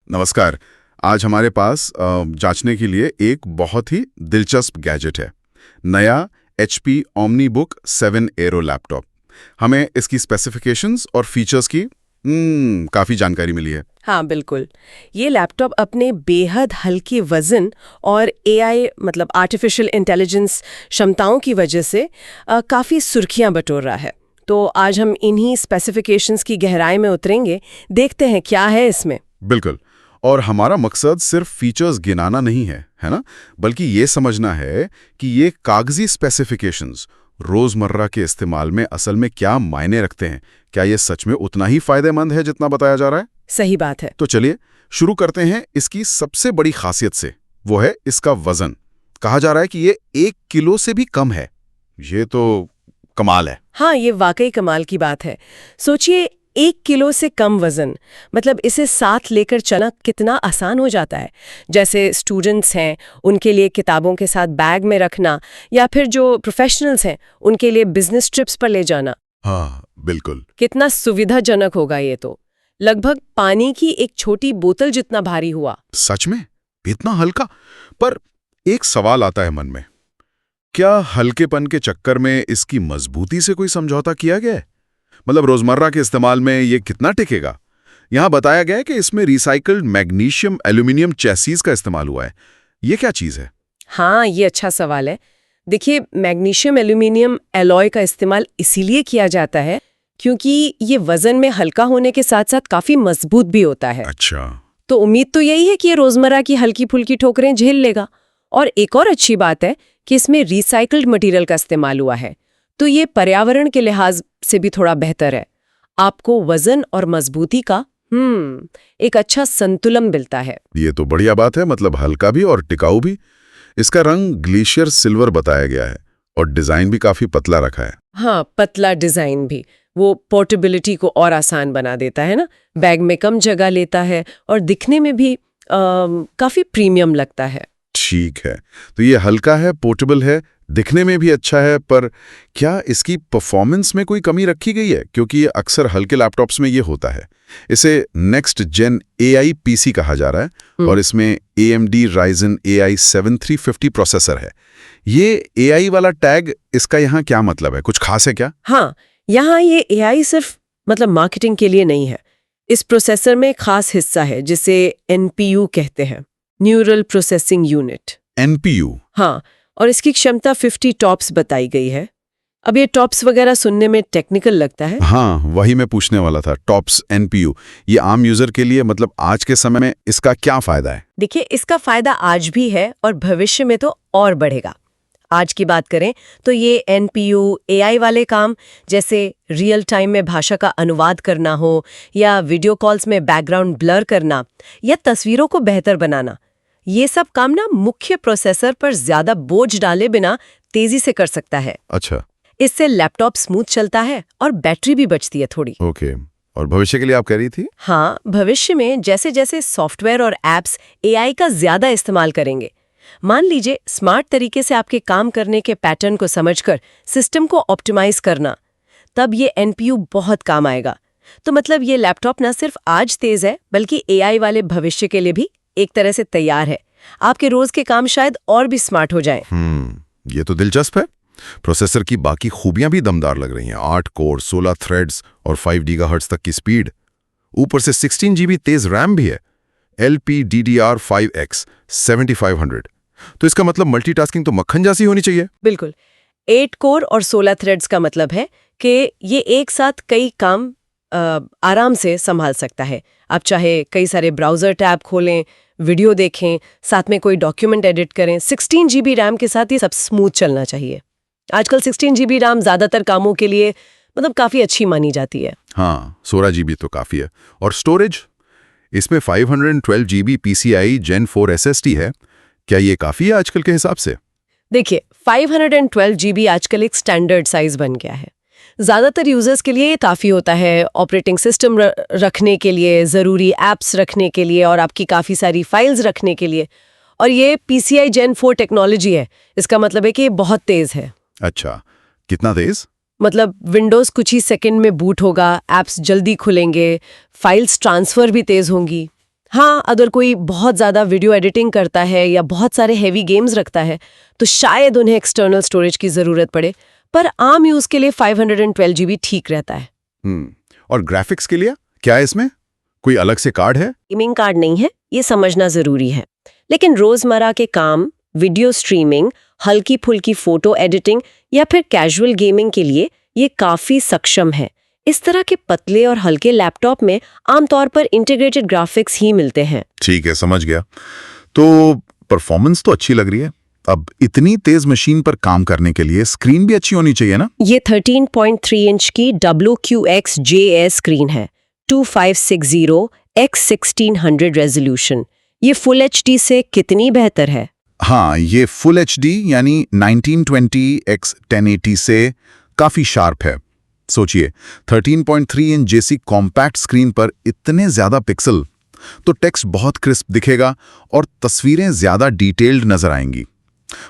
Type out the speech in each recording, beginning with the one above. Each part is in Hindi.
नमस्कार। आज हमारे पास जांचने के लिए एक बहुत ही दिलचस्प गैजेट है। नया HP OmniBook 7 Aero लैपटॉप। हमें इसकी स्पेसिफिकेशंस और फीचर्स की काफ़ी जानकारी मिली है। हाँ बिल्कुल। ये लैपटॉप अपने बेहद हल्के वजन और AI मतलब आर्टिफिशियल इंटेलिजेंस क्षमताओं की वजह से काफ़ी सुर्खियां बटोर रहा है। तो आज हम इन्हीं स्पेसिफिकेशंस की गहराई में उतरेंगे, देखते हैं क्या है इसमें। बिल्कुल। और हमारा मकसद सिर्फ फीचर्स गिनाना नहीं है ना? बल्कि ये समझना है कि ये कागजी स्पेसिफिकेशंस रोजमर्रा के इस्तेमाल में असल में क्या मायने रखते हैं। क्या ये सच में उतना ही फायदेमंद है जितना बताया जा रहा है? सही बात है। तो चलिए शुरू करते हैं इसकी सबसे बड़ी खासियत से। वो है इसका वजन। कहा जा रहा है कि ये 1 किलो से भी कम है। ये तो कमाल है। हाँ, ये वाकई कमाल की बात है। सोचिए, 1 किलो से कम वजन, मतलब इसे साथ लेकर चलना कितना आसान हो जाता है। जैसे स्टूडेंट्स हैं, उनके लिए किताबों के साथ बैग में रखना, या फिर जो प्रोफेशनल्स हैं, उनके लिए बिजनेस ट्रिप्स पर ले जाना। हाँ बिल्कुल। कितना सुविधाजनक होगा ये तो। लगभग पानी की एक छोटी बोतल जितना भारी हुआ। सच में इतना हल्का? पर एक सवाल आता है मन में, क्या हल्केपन के चक्कर में इसकी मजबूती से कोई समझौता किया गया है? मतलब रोजमर्रा के इस्तेमाल में ये कितना टिकेगा? यहां बताया गया है कि इसमें रिसाइकल्ड मैग्नीशियम एल्यूमिनियम चैसीज का इस्तेमाल हुआ है। ये क्या चीज है? हाँ, ये अच्छा सवाल है। देखिए, मैग्नीशियम एल्यूमिनियम एलॉय का इस्तेमाल इसीलिए किया जाता है क्योंकि ये वजन में हल्का होने के साथ साथ काफी मजबूत भी होता है। अच्छा। तो उम्मीद तो यही है कि ये रोजमर्रा की हल्की फुल्की ठोकरें झेल लेगा। और एक और अच्छी बात है कि इसमें रिसाइकल्ड मटेरियल का इस्तेमाल हुआ है, तो ये पर्यावरण के लिहाज से भी थोड़ा बेहतर है। आपको वजन और मजबूती का एक अच्छा संतुलन मिलता है। ये तो बढ़िया बात है, मतलब हल्का भी और टिकाऊ भी। इसका रंग ग्लेशियर सिल्वर बताया गया है और डिजाइन भी काफी पतला रखा है। हाँ, पतला डिजाइन भी वो पोर्टेबिलिटी को और आसान बना देता है ना। बैग में कम जगह लेता है और दिखने में भी काफी प्रीमियम लगता है। ठीक है, तो ये हल्का है, पोर्टेबल है, दिखने में भी अच्छा है, पर क्या इसकी परफॉर्मेंस में कोई कमी रखी गई है? क्योंकि ये अक्सर हल्के लैपटॉप्स में ये होता है। इसे नेक्स्ट जेन AI PC कहा जा रहा है और इसमें AMD Ryzen AI 7350 प्रोसेसर है। ये AI वाला टैग, इसका यहाँ क्या मतलब है? कुछ खास है क्या? हाँ, यहाँ ये AI सिर्फ मतलब मार्केटिंग के लिए नहीं है। इस प्रोसेसर में खास हिस्सा है जिसे NPU कहते हैं, न्यूरल प्रोसेसिंग यूनिट। NPU? हाँ, और इसकी क्षमता 50 टॉप्स बताई गई है। अब ये टॉप्स वगैरह सुनने में टेक्निकल लगता है। हाँ, वही मैं पूछने वाला था। टॉप्स, NPU, ये आम यूजर के लिए, मतलब आज के समय में इसका क्या फायदा है? देखिए, इसका फायदा आज भी है और भविष्य में तो और बढ़ेगा। आज की बात करें तो ये NPU AI वाले काम, जैसे रियल टाइम में भाषा का अनुवाद करना हो, या वीडियो कॉल्स में बैकग्राउंड ब्लर करना, या तस्वीरों को बेहतर बनाना, ये सब काम ना मुख्य प्रोसेसर पर ज्यादा बोझ डाले बिना तेजी से कर सकता है। अच्छा। इससे लैपटॉप स्मूथ चलता है और बैटरी भी बचती है थोड़ी। ओके। और भविष्य के लिए आप कह रही थी? हाँ, भविष्य में जैसे जैसे सॉफ्टवेयर और एप्स AI का ज्यादा इस्तेमाल करेंगे, मान लीजिए स्मार्ट तरीके से आपके काम करने के पैटर्न को समझकर सिस्टम को ऑप्टिमाइज करना, तब ये NPU बहुत काम आएगा। तो मतलब ये लैपटॉप ना सिर्फ आज तेज है, बल्कि AI वाले भविष्य के लिए भी एक तरह से तैयार है। आपके रोज के काम शायद और भी स्मार्ट हो जाएं। ये तो दिलचस्प है। प्रोसेसर की बाकी खूबियां भी दमदार लग रही हैं। 8 कोर, 16 थ्रेड्स और 5 गीगाहर्ट्ज तक की स्पीड। ऊपर से 16 GB तेज रैम भी है। LPDDR5X 7500। तो इसका मतलब मल्टीटास्किंग तो मक्खन जैसी होनी चाहिए। बिल्कुल। 8 कोर और 16 थ्रेड्स का मतलब है कि ये एक साथ कई काम आराम से संभाल सकता है। आप चाहे कई सारे ब्राउजर टैब खोलें, वीडियो देखें, साथ में कोई डॉक्यूमेंट एडिट करें। 16 GB रैम के साथ ये सब स्मूथ चलना चाहिए। आजकल 16 GB रैम ज्यादातर कामों के लिए मतलब काफी अच्छी मानी जाती है। हाँ, 16 GB तो काफी है। और स्टोरेज, इसमें 512 GB PCI Gen 4 SSD है। क्या ये काफी है आजकल के हिसाब से? देखिए, 512 GB आजकल एक स्टैंडर्ड साइज बन गया है। ज्यादातर यूजर्स के लिए ये काफी होता है, ऑपरेटिंग सिस्टम रखने के लिए, जरूरी एप्स रखने के लिए और आपकी काफी सारी फाइल्स रखने के लिए। और ये PCI Gen 4 टेक्नोलॉजी है, इसका मतलब है कि ये बहुत तेज है। अच्छा, कितना तेज? मतलब विंडोज कुछ ही सेकंड में बूट होगा, एप्स जल्दी खुलेंगे, फाइल्स ट्रांसफर भी तेज होंगी। हाँ, अगर कोई बहुत ज़्यादा वीडियो एडिटिंग करता है या बहुत सारे हेवी गेम्स रखता है तो शायद उन्हें एक्सटर्नल स्टोरेज की ज़रूरत पड़े, पर आम यूज़ के लिए 512 GB ठीक रहता है। और ग्राफिक्स के लिए क्या है इसमें? कोई अलग से कार्ड है? गेमिंग कार्ड नहीं है, ये समझना ज़रूरी है। लेकिन रोज़मर्रा के काम, वीडियो स्ट्रीमिंग, हल्की फुल्की फ़ोटो एडिटिंग या फिर कैजुअल गेमिंग के लिए ये काफ़ी सक्षम है। इस तरह के पतले और हल्के लैपटॉप में आमतौर पर इंटीग्रेटेड ग्राफिक्स ही मिलते हैं। ठीक है, समझ गया। तो परफॉर्मेंस तो अच्छी लग रही है। अब इतनी तेज मशीन पर काम करने के लिए स्क्रीन भी अच्छी होनी चाहिए ना? ये 13.3 इंच की WQXJS स्क्रीन है, 2560x1600 रेजोल्यूशन। ये फुल HD से कितनी बेहतर है? हाँ, ये फुल HD यानी 1920x1080 से काफी शार्प है। सोचिए 13.3 इंच जैसी कॉम्पैक्ट स्क्रीन पर इतने ज्यादा पिक्सल, तो टेक्स्ट बहुत क्रिस्प दिखेगा और तस्वीरें ज्यादा डिटेल्ड नजर आएंगी।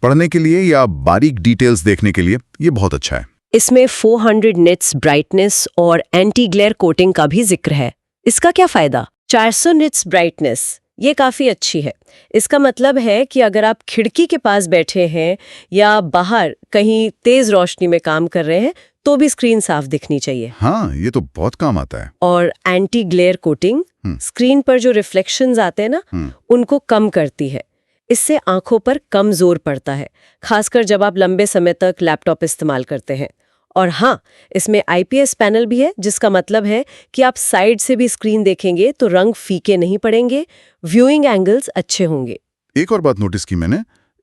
पढ़ने के लिए या बारीक डिटेल्स देखने के लिए ये बहुत अच्छा है। इसमें 400 निट्स ब्राइटनेस और एंटी ग्लेयर कोटिंग का भी जिक्र है। इसका क्या फायदा? 400 निट्स ब्राइटनेस, ये काफ़ी अच्छी है। इसका मतलब है कि अगर आप खिड़की के पास बैठे हैं या बाहर कहीं तेज रोशनी में काम कर रहे हैं तो भी स्क्रीन साफ दिखनी चाहिए। हाँ, ये तो बहुत काम आता है। और एंटी ग्लेयर कोटिंग स्क्रीन पर जो रिफ्लेक्शंस आते हैं ना, उनको कम करती है। इससे आंखों पर कम जोर पड़ता है, खासकर जब आप लंबे समय तक लैपटॉप इस्तेमाल करते हैं। और हाँ, इसमें IPS पैनल भी है, जिसका मतलब है कि आप साइड से भी स्क्रीन देखेंगे तो रंग फीके नहीं पड़ेंगे, व्यूइंग एंगल्स अच्छे होंगे। एक और बात नोटिस की मैंने,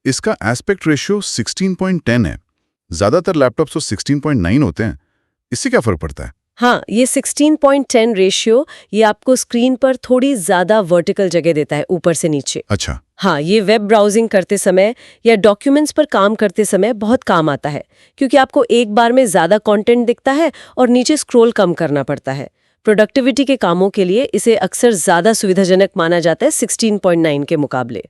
इसका एस्पेक्ट रेशियो 16:10 है। ज्यादातर लैपटॉप्स तो 16:9 होते हैं। इससे क्या फर्क पड़ता है? हाँ, ये 16:10 रेशियो ये आपको स्क्रीन पर थोड़ी ज्यादा वर्टिकल जगह देता है, ऊपर से नीचे। अच्छा। हाँ, ये वेब ब्राउजिंग करते समय या डॉक्यूमेंट्स पर काम करते समय बहुत काम आता है, क्योंकि आपको एक बार में ज्यादा कंटेंट दिखता है और नीचे स्क्रॉल कम करना पड़ता है। प्रोडक्टिविटी के कामों के लिए इसे अक्सर ज्यादा सुविधाजनक माना जाता है 16:9 के मुकाबले।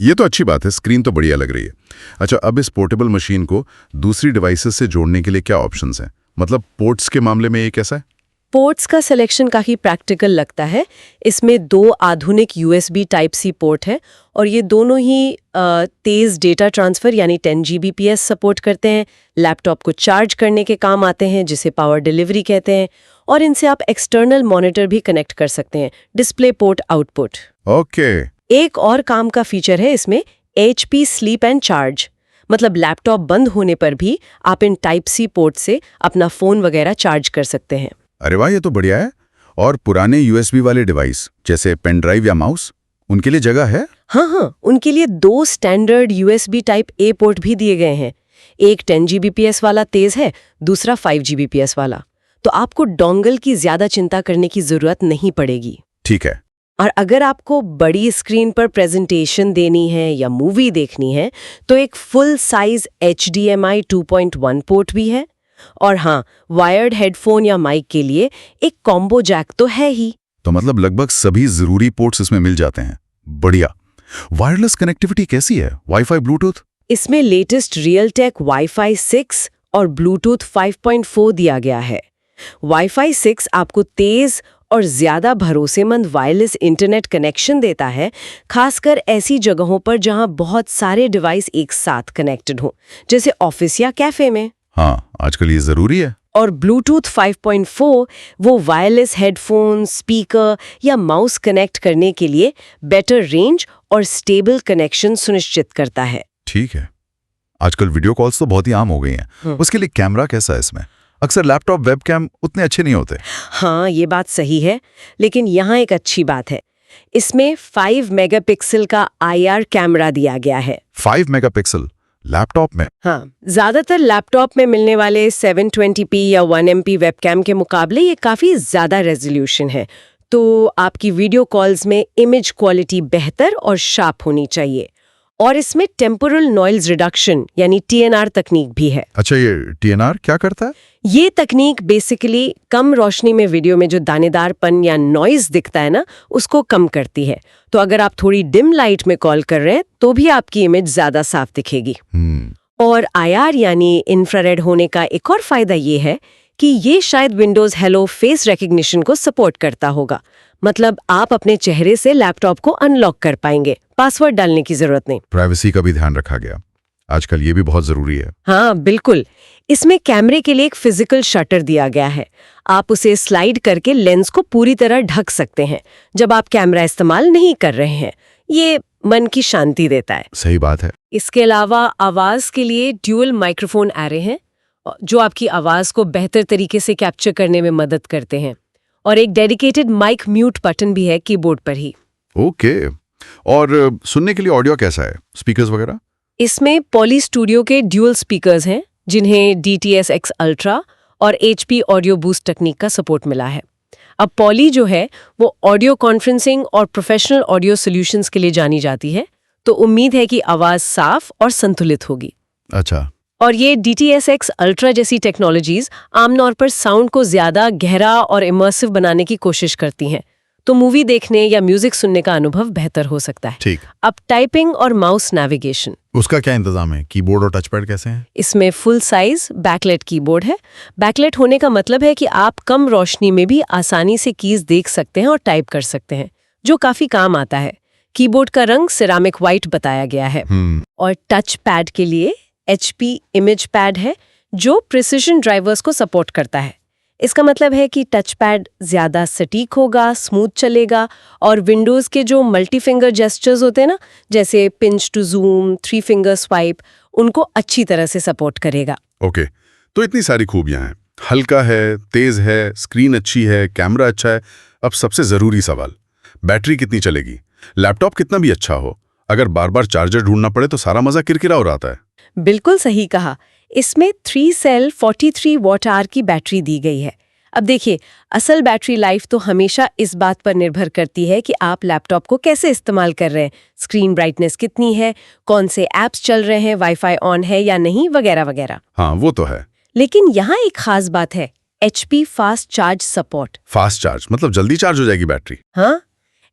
ये तो अच्छी बात है, स्क्रीन तो बढ़िया लग रही है। अच्छा, अब इस पोर्टेबल मशीन को दूसरी डिवाइसेस से जोड़ने के लिए क्या ऑप्शंस हैं? मतलब पोर्ट्स के मामले में ये कैसा है? पोर्ट्स का सिलेक्शन काफ़ी प्रैक्टिकल लगता है। इसमें 2 आधुनिक USB Type-C पोर्ट है और ये दोनों ही तेज़ डेटा ट्रांसफ़र यानी 10 Gbps सपोर्ट करते हैं। लैपटॉप को चार्ज करने के काम आते हैं, जिसे पावर डिलीवरी कहते हैं, और इनसे आप एक्सटर्नल मॉनिटर भी कनेक्ट कर सकते हैं, डिस्प्ले पोर्ट आउटपुट। ओके। एक और काम का फीचर है इसमें HP स्लीप एंड चार्ज, मतलब लैपटॉप बंद होने पर भी आप इन Type-C पोर्ट से अपना फ़ोन वगैरह चार्ज कर सकते हैं। अरे वाह, ये तो बढ़िया है। और पुराने USB वाले डिवाइस जैसे पेन ड्राइव या माउस, उनके लिए जगह है? हाँ, उनके लिए 2 स्टैंडर्ड USB Type-A पोर्ट भी दिए गए हैं। एक 10 Gbps वाला तेज है, दूसरा 5 Gbps वाला। तो आपको डोंगल की ज्यादा चिंता करने की जरूरत नहीं पड़ेगी। ठीक है। और अगर आपको बड़ी स्क्रीन पर प्रेजेंटेशन देनी है या मूवी देखनी है तो एक फुल साइज HDMI 2.1 पोर्ट भी है। और हाँ, वायर्ड हेडफोन या माइक के लिए एक कॉम्बो जैक तो है ही। तो मतलब लगभग सभी जरूरी पोर्ट्स इसमें मिल जाते हैं। बढ़िया। वायरलेस कनेक्टिविटी कैसी है? Wifi, Bluetooth? इसमें लेटेस्ट रियलटेक Wi-Fi 6 और ब्लूटूथ 5.4 दिया गया है। Wi-Fi 6 आपको तेज और ज्यादा भरोसेमंद वायरलेस इंटरनेट कनेक्शन देता है, खासकर ऐसी जगहों पर जहां बहुत सारे डिवाइस एक साथ कनेक्टेड हों, जैसे ऑफिस या कैफे में। हाँ, आजकल ये जरूरी है। और ब्लूटूथ 5.4 वो वायरलेस हेडफोन, स्पीकर या माउस कनेक्ट करने के लिए बेटर रेंज और स्टेबल कनेक्शन सुनिश्चित करता है। ठीक है। आजकल वीडियो कॉल्स तो बहुत ही आम हो गई हैं। उसके लिए कैमरा कैसा है इसमें? अक्सर लैपटॉप वेबकैम उतने अच्छे नहीं होते। हाँ, ये बात सही है, लेकिन यहाँ एक अच्छी बात है। इसमें 5 मेगापिक्सल का IR कैमरा दिया गया है। 5 मेगापिक्सल लैपटॉप में? हाँ, ज्यादातर लैपटॉप में मिलने वाले 720p या 1MP वेबकैम के मुकाबले ये काफी ज्यादा रेजोल्यूशन है, तो आपकी वीडियो कॉल्स में इमेज क्वालिटी बेहतर और शार्प होनी चाहिए। और इसमें टेम्पोरल नॉइज रिडक्शन यानी TNR तकनीक भी है। अच्छा, ये TNR क्या करता है? ये तकनीक बेसिकली कम रोशनी में वीडियो में जो दानेदारपन या नॉइज दिखता है ना, उसको कम करती है। तो अगर आप थोड़ी डिम लाइट में कॉल कर रहे हैं तो भी आपकी इमेज ज्यादा साफ दिखेगी। और IR यानी इंफ्रारेड होने का एक और फायदा ये है कि ये शायद विंडोज हेलो फेस रिकग्निशन को सपोर्ट करता होगा। मतलब आप अपने चेहरे से लैपटॉप को अनलॉक कर पाएंगे, पासवर्ड डालने की जरूरत नहीं। प्राइवेसी का भी ध्यान रखा गया, आजकल ये भी बहुत जरूरी है। हाँ बिल्कुल। इसमें कैमरे के लिए एक फिजिकल शटर दिया गया है। आप उसे स्लाइड करके लेंस को पूरी तरह ढक सकते हैं जब आप कैमरा इस्तेमाल नहीं कर रहे हैं। ये मन की शांति देता है। सही बात है। इसके अलावा आवाज के लिए ड्यूअल माइक्रोफोन एरे हैं जो आपकी आवाज को बेहतर तरीके से कैप्चर करने में मदद करते हैं, और एक डेडिकेटेड माइक म्यूट बटन भी है कीबोर्ड पर ही। ओके। और सुनने के लिए ऑडियो कैसा है, स्पीकर्स वगैरह? इसमें पॉली स्टूडियो के ड्यूअल स्पीकर्स हैं जिन्हें DTS-X अल्ट्रा और HP ऑडियो बूस्ट तकनीक का सपोर्ट मिला है। अब पॉली जो है वो ऑडियो कॉन्फ्रेंसिंग और प्रोफेशनल ऑडियो सॉल्यूशंस के लिए जानी जाती है, तो उम्मीद है कि आवाज साफ और संतुलित होगी। अच्छा। और ये DTS-X अल्ट्रा जैसी टेक्नोलॉजीज आमतौर पर साउंड को ज्यादा गहरा और इमर्सिव बनाने की कोशिश करती हैं, तो मूवी देखने या म्यूजिक सुनने का अनुभव बेहतर हो सकता है। ठीक। अब टाइपिंग और माउस नेविगेशन, उसका क्या इंतजाम है? कीबोर्ड और टचपैड कैसे हैं? इसमें फुल साइज बैकलेट कीबोर्ड है। बैकलेट होने का मतलब है कि आप कम रोशनी में भी आसानी से कीज देख सकते हैं और टाइप कर सकते हैं, जो काफी काम आता है। कीबोर्ड का रंग सिरामिक व्हाइट बताया गया है। और टच पैड के लिए HP इमेज पैड है जो प्रिसिजन ड्राइवर्स को सपोर्ट करता है। इसका मतलब है कि टच पैड ज्यादा सटीक होगा, स्मूथ चलेगा, और विंडोज के जो मल्टी फिंगर जेस्चर्स होते हैं ना, जैसे pinch to zoom, 3 finger swipe, उनको अच्छी तरह से सपोर्ट करेगा। ओके, तो इतनी सारी खूबियां हैं, हल्का है, तेज है, स्क्रीन अच्छी है, कैमरा अच्छा है। अब सबसे जरूरी सवाल, बैटरी कितनी चलेगी? लैपटॉप कितना भी अच्छा हो, अगर बार बार चार्जर ढूंढना पड़े तो सारा मजा किरकिरा हो जाता है। बिल्कुल सही कहा। इसमें 3 सेल 43 वॉट आवर की बैटरी दी गई है। अब देखिए, असल बैटरी लाइफ तो हमेशा इस बात पर निर्भर करती है कि आप लैपटॉप को कैसे इस्तेमाल कर रहे हैं, स्क्रीन ब्राइटनेस कितनी है, कौन से ऐप्स चल रहे हैं, वाईफाई ऑन है या नहीं, वगैरह वगैरह। हाँ, वो तो है। लेकिन यहाँ एक खास बात है, HP fast charge support. Fast charge मतलब जल्दी चार्ज हो जाएगी बैटरी? हाँ,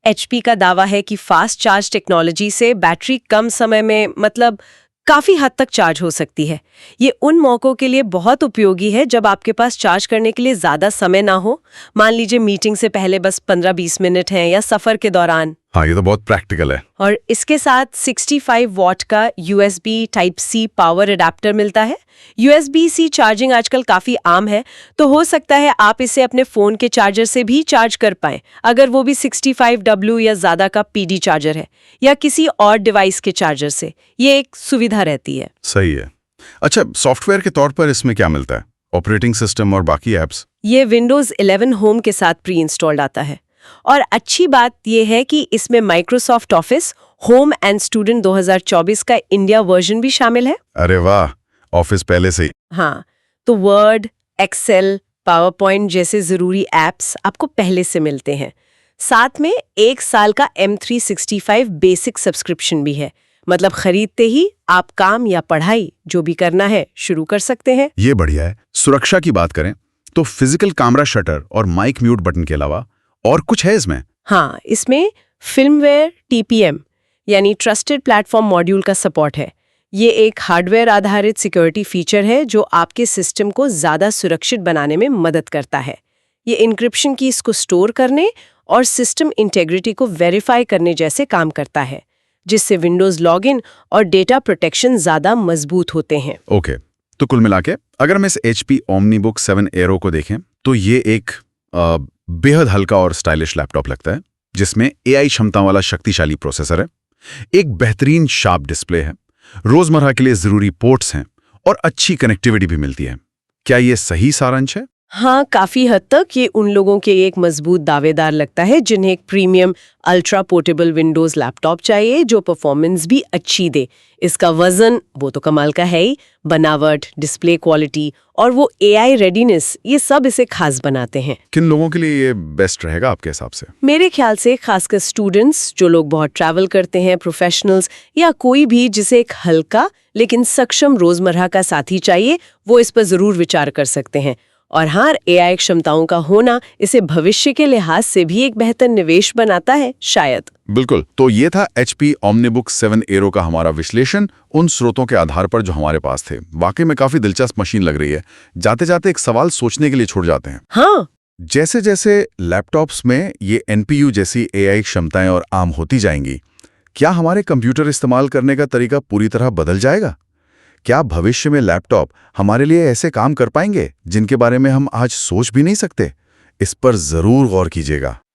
HP का दावा है कि फास्ट चार्ज टेक्नोलॉजी से बैटरी कम समय में, मतलब काफी हद तक चार्ज हो सकती है। ये उन मौकों के लिए बहुत उपयोगी है जब आपके पास चार्ज करने के लिए ज्यादा समय ना हो। मान लीजिए मीटिंग से पहले बस 15-20 मिनट हैं, या सफर के दौरान। हाँ, ये तो बहुत प्रैक्टिकल है। और इसके साथ 65 वॉट का USB Type-C पावर एडाप्टर मिलता है। USB-C चार्जिंग आजकल काफी आम है, तो हो सकता है आप इसे अपने फोन के चार्जर से भी चार्ज कर पाएं, अगर वो भी 65W या ज्यादा का PD चार्जर है, या किसी और डिवाइस के चार्जर से। ये एक सुविधा रहती है। सही है। अच्छा, सॉफ्टवेयर के तौर पर इसमें क्या मिलता है? ऑपरेटिंग सिस्टम और बाकी एप्स? ये Windows 11 होम के साथ प्री इंस्टॉल्ड आता है। और अच्छी बात यह है कि इसमें Microsoft office home and student 2024 का इंडिया वर्जन भी शामिल है। अरे वाह, ऑफिस पहले से ही। हाँ, तो वर्ड, एक्सेल, पावरपॉइंट जैसे जरूरी एप्स आपको पहले से मिलते हैं। साथ में 1 साल का M365 बेसिक सब्सक्रिप्शन भी है, मतलब खरीदते ही आप काम या पढ़ाई जो भी करना है शुरू कर सकते हैं। ये बढ़िया है। सुरक्षा की बात करें तो फिजिकल कैमरा शटर और माइक म्यूट बटन के अलावा और कुछ है इसमें? हाँ, इसमें फिल्मवेयर TPM यानी ट्रस्टेड प्लेटफॉर्म मॉड्यूल का सपोर्ट है। ये एक हार्डवेयर आधारित सिक्योरिटी फीचर है जो आपके सिस्टम को ज़्यादा सुरक्षित बनाने में मदद करता है। ये इंक्रिप्शन कीज़ को स्टोर करने और सिस्टम इंटेग्रिटी को वेरीफाई करने जैसे काम करता है, जिससे विंडोज़ लॉगिन और डेटा प्रोटेक्शन ज़्यादा मजबूत होते हैं। ओके, तो कुल मिलाके अगर हम इस HP OmniBook 7 Aero को देखें तो ये एक बेहद हल्का और स्टाइलिश लैपटॉप लगता है, जिसमें AI क्षमता वाला शक्तिशाली प्रोसेसर है, एक बेहतरीन शार्प डिस्प्ले है, रोजमर्रा के लिए जरूरी पोर्ट्स हैं और अच्छी कनेक्टिविटी भी मिलती है। क्या ये सही सारांश है? हाँ, काफी हद तक ये उन लोगों के एक मजबूत दावेदार लगता है जिन्हें एक premium ultra portable Windows laptop चाहिए जो परफॉर्मेंस भी अच्छी दे। इसका वजन वो तो कमाल का है ही, बनावट, डिस्प्ले क्वालिटी और वो AI रेडीनेस, ये सब इसे खास बनाते हैं। किन लोगों के लिए ये बेस्ट रहेगा आपके हिसाब से? मेरे ख्याल से खासकर स्टूडेंट्स, जो लोग बहुत ट्रैवल करते हैं, प्रोफेशनल्स, या कोई भी जिसे एक हल्का लेकिन सक्षम रोजमर्रा का साथी चाहिए, वो इस पर जरूर विचार कर सकते हैं। और हाँ, एआई क्षमताओं का होना इसे भविष्य के लिहाज से भी एक बेहतर निवेश बनाता है शायद। बिल्कुल। तो ये था HP OmniBook 7 Aero का हमारा विश्लेषण उन स्रोतों के आधार पर जो हमारे पास थे। वाकई में काफी दिलचस्प मशीन लग रही है। जाते जाते एक सवाल सोचने के लिए छोड़ जाते हैं। हाँ, जैसे जैसे लैपटॉप्स में ये NPU जैसी AI क्षमताएं और आम होती जाएंगी, क्या हमारे कंप्यूटर इस्तेमाल करने का तरीका पूरी तरह बदल जाएगा? क्या भविष्य में लैपटॉप हमारे लिए ऐसे काम कर पाएंगे जिनके बारे में हम आज सोच भी नहीं सकते? इस पर जरूर गौर कीजिएगा।